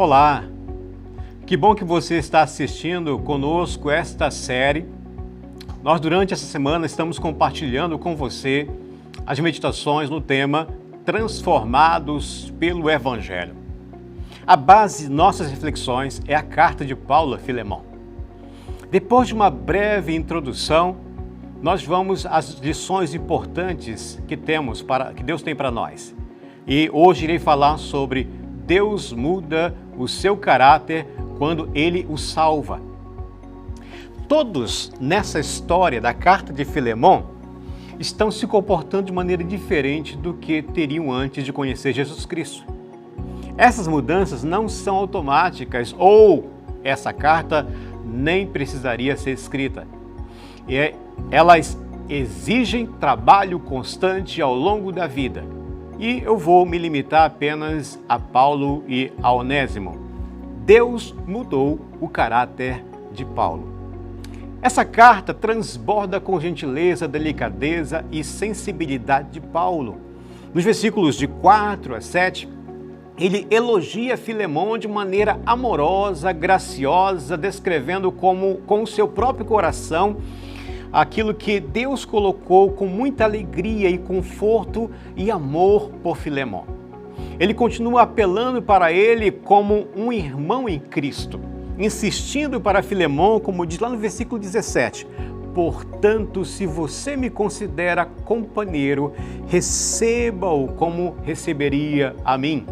Olá, que bom que você está assistindo conosco esta série. Nós durante essa semana estamos compartilhando com você as meditações no tema Transformados pelo Evangelho. A base de nossas reflexões é a carta de Paulo a Filemão. Depois de uma breve introdução, nós vamos às lições importantes que Deus tem para nós. E hoje irei falar sobre Deus muda o seu caráter quando Ele o salva. Todos nessa história da carta de Filemão estão se comportando de maneira diferente do que teriam antes de conhecer Jesus Cristo. Essas mudanças não são automáticas ou essa carta nem precisaria ser escrita. Elas exigem trabalho constante ao longo da vida. E eu vou me limitar apenas a Paulo e a Onésimo. Deus mudou o caráter de Paulo. Essa carta transborda com gentileza, delicadeza e sensibilidade de Paulo. Nos versículos de 4 a 7, ele elogia Filemão de maneira amorosa, graciosa, descrevendo com o seu próprio coração aquilo que Deus colocou com muita alegria e conforto e amor por Filemão. Ele continua apelando para ele como um irmão em Cristo, insistindo para Filemão, como diz lá no versículo 17, portanto, se você me considera companheiro, receba-o como receberia a mim.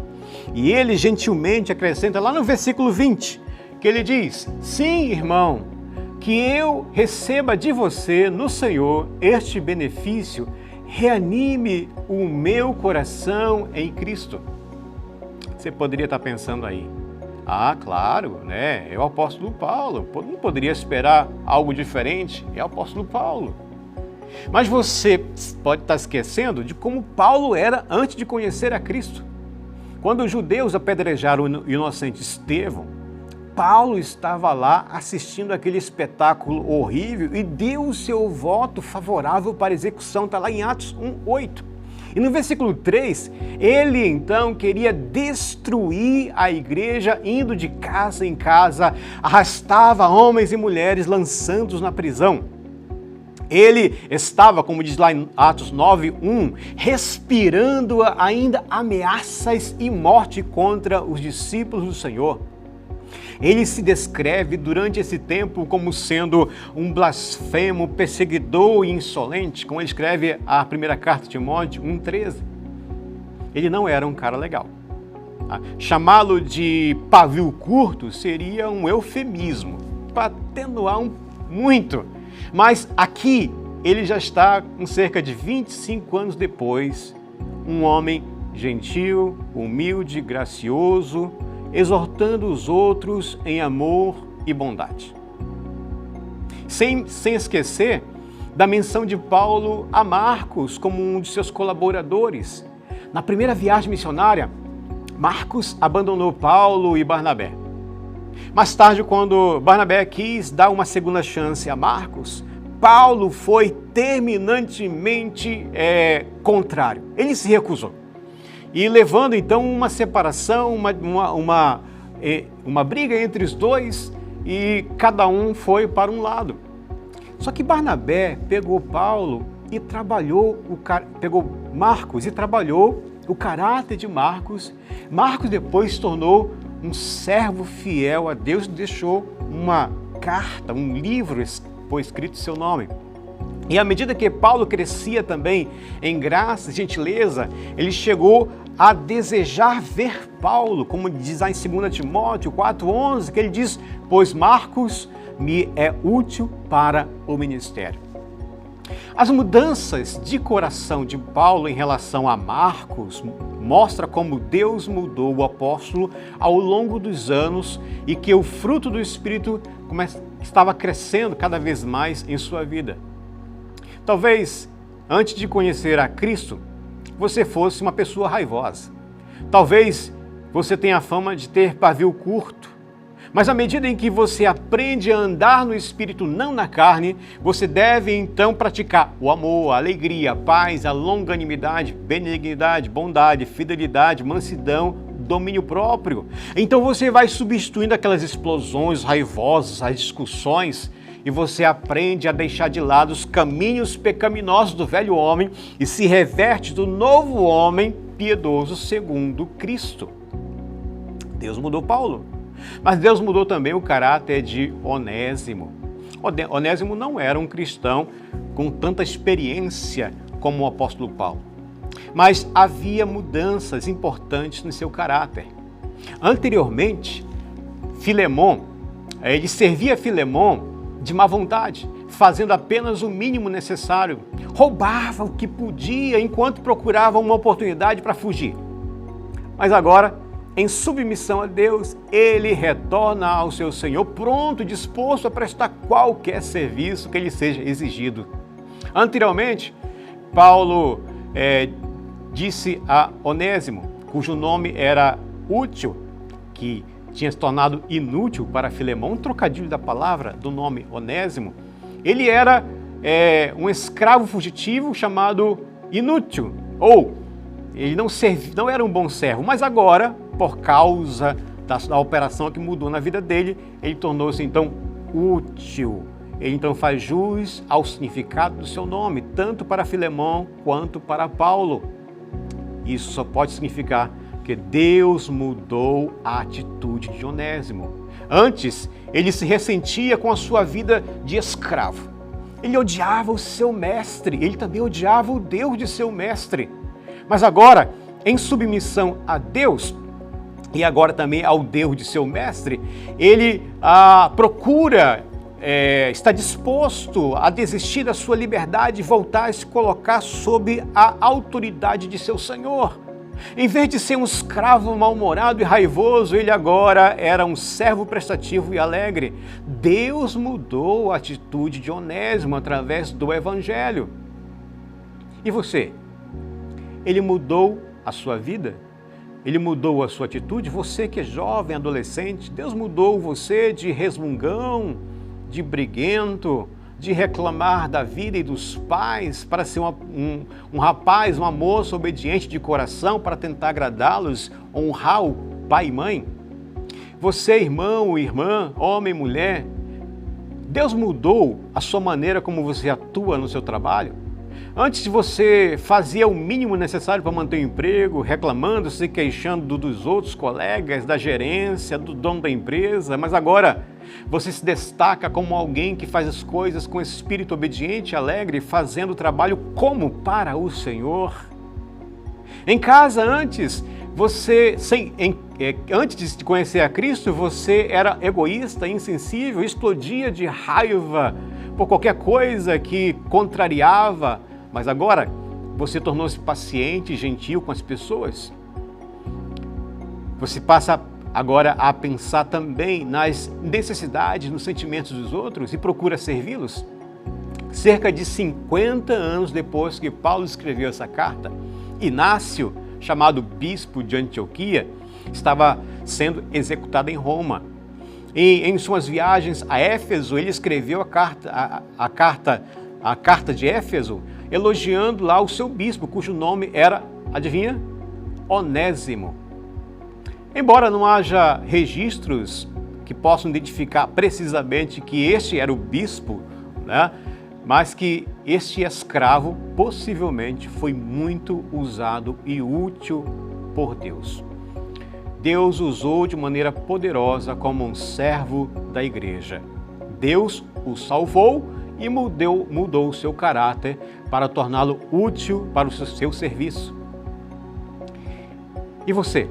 E ele gentilmente acrescenta lá no versículo 20, que ele diz, sim, irmão, que eu receba de você no Senhor este benefício, reanime o meu coração em Cristo. Você poderia estar pensando aí, claro, né? É o apóstolo Paulo, não poderia esperar algo diferente, é o apóstolo Paulo. Mas você pode estar esquecendo de como Paulo era antes de conhecer a Cristo. Quando os judeus apedrejaram o inocente Estevão, Paulo estava lá assistindo aquele espetáculo horrível e deu o seu voto favorável para a execução, está lá em Atos 1:8. E no versículo 3, ele então queria destruir a igreja, indo de casa em casa, arrastava homens e mulheres, lançando-os na prisão. Ele estava, como diz lá em Atos 9:1, respirando ainda ameaças e morte contra os discípulos do Senhor. Ele se descreve durante esse tempo como sendo um blasfemo, perseguidor e insolente, como ele escreve a primeira carta de Timóteo 1:13. Ele não era um cara legal. Chamá-lo de pavio curto seria um eufemismo, para atenuar muito. Mas aqui ele já está com cerca de 25 anos depois, um homem gentil, humilde, gracioso, exortando os outros em amor e bondade. Sem esquecer da menção de Paulo a Marcos como um de seus colaboradores. Na primeira viagem missionária, Marcos abandonou Paulo e Barnabé. Mais tarde, quando Barnabé quis dar uma segunda chance a Marcos, Paulo foi terminantemente contrário. Ele se recusou. E levando então uma separação, uma briga entre os dois e cada um foi para um lado. Só que Barnabé pegou Marcos e trabalhou o caráter de Marcos. Marcos depois se tornou um servo fiel a Deus e deixou uma carta, um livro foi escrito seu nome. E à medida que Paulo crescia também em graça e gentileza, ele chegou a desejar ver Paulo, como diz lá em 2 Timóteo 4:11, que ele diz, pois Marcos me é útil para o ministério. As mudanças de coração de Paulo em relação a Marcos mostra como Deus mudou o apóstolo ao longo dos anos e que o fruto do Espírito estava crescendo cada vez mais em sua vida. Talvez, antes de conhecer a Cristo, você fosse uma pessoa raivosa. Talvez você tenha a fama de ter pavio curto. Mas à medida em que você aprende a andar no Espírito, não na carne, você deve então praticar o amor, a alegria, a paz, a longanimidade, benignidade, bondade, fidelidade, mansidão, domínio próprio. Então você vai substituindo aquelas explosões raivosas, as discussões, e você aprende a deixar de lado os caminhos pecaminosos do velho homem e se reverte do novo homem piedoso segundo Cristo. Deus mudou Paulo, mas Deus mudou também o caráter de Onésimo. Onésimo não era um cristão com tanta experiência como o apóstolo Paulo, mas havia mudanças importantes no seu caráter. Anteriormente, Filemon, ele servia Filemon de má vontade, fazendo apenas o mínimo necessário. Roubava o que podia enquanto procurava uma oportunidade para fugir. Mas agora, em submissão a Deus, ele retorna ao seu Senhor pronto, disposto a prestar qualquer serviço que lhe seja exigido. Anteriormente, Paulo disse a Onésimo, cujo nome era útil, que tinha se tornado inútil para Filemon, um trocadilho da palavra do nome Onésimo. Ele era um escravo fugitivo chamado inútil, ou ele não era um bom servo, mas agora, por causa da operação que mudou na vida dele, ele tornou-se então útil. Ele então faz jus ao significado do seu nome, tanto para Filemon quanto para Paulo. Isso só pode significar que Deus mudou a atitude de Onésimo. Antes, ele se ressentia com a sua vida de escravo. Ele odiava o seu mestre, ele também odiava o Deus de seu mestre. Mas agora, em submissão a Deus, e agora também ao Deus de seu mestre, ele procura, está disposto a desistir da sua liberdade e voltar a se colocar sob a autoridade de seu Senhor. Em vez de ser um escravo mal-humorado e raivoso, ele agora era um servo prestativo e alegre. Deus mudou a atitude de Onésimo através do Evangelho. E você? Ele mudou a sua vida? Ele mudou a sua atitude? Você que é jovem, adolescente, Deus mudou você de resmungão, de briguento, de reclamar da vida e dos pais, para ser um rapaz, uma moça obediente de coração, para tentar agradá-los, honrar o pai e mãe? Você, irmão ou irmã, homem e mulher, Deus mudou a sua maneira como você atua no seu trabalho? Antes você fazia o mínimo necessário para manter o emprego, reclamando, se queixando dos outros colegas, da gerência, do dono da empresa, mas agora você se destaca como alguém que faz as coisas com espírito obediente e alegre, fazendo o trabalho como para o Senhor. Em casa, antes de conhecer a Cristo, você era egoísta, insensível, explodia de raiva por qualquer coisa que contrariava, mas agora você tornou-se paciente e gentil com as pessoas. Você passa agora a pensar também nas necessidades, nos sentimentos dos outros e procura servi-los. Cerca de 50 anos depois que Paulo escreveu essa carta, Inácio, chamado bispo de Antioquia, estava sendo executado em Roma. E em suas viagens a Éfeso, ele escreveu a carta de Éfeso, elogiando lá o seu bispo, cujo nome era, adivinha? Onésimo. Embora não haja registros que possam identificar precisamente que este era o bispo, né? Mas que este escravo possivelmente foi muito usado e útil por Deus. Deus usou de maneira poderosa como um servo da igreja. Deus o salvou e mudou o seu caráter para torná-lo útil para o seu serviço. E você?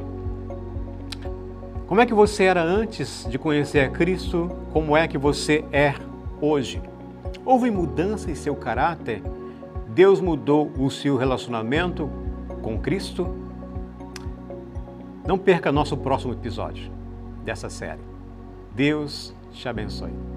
Como é que você era antes de conhecer a Cristo? Como é que você é hoje? Houve mudança em seu caráter? Deus mudou o seu relacionamento com Cristo? Não perca nosso próximo episódio dessa série. Deus te abençoe.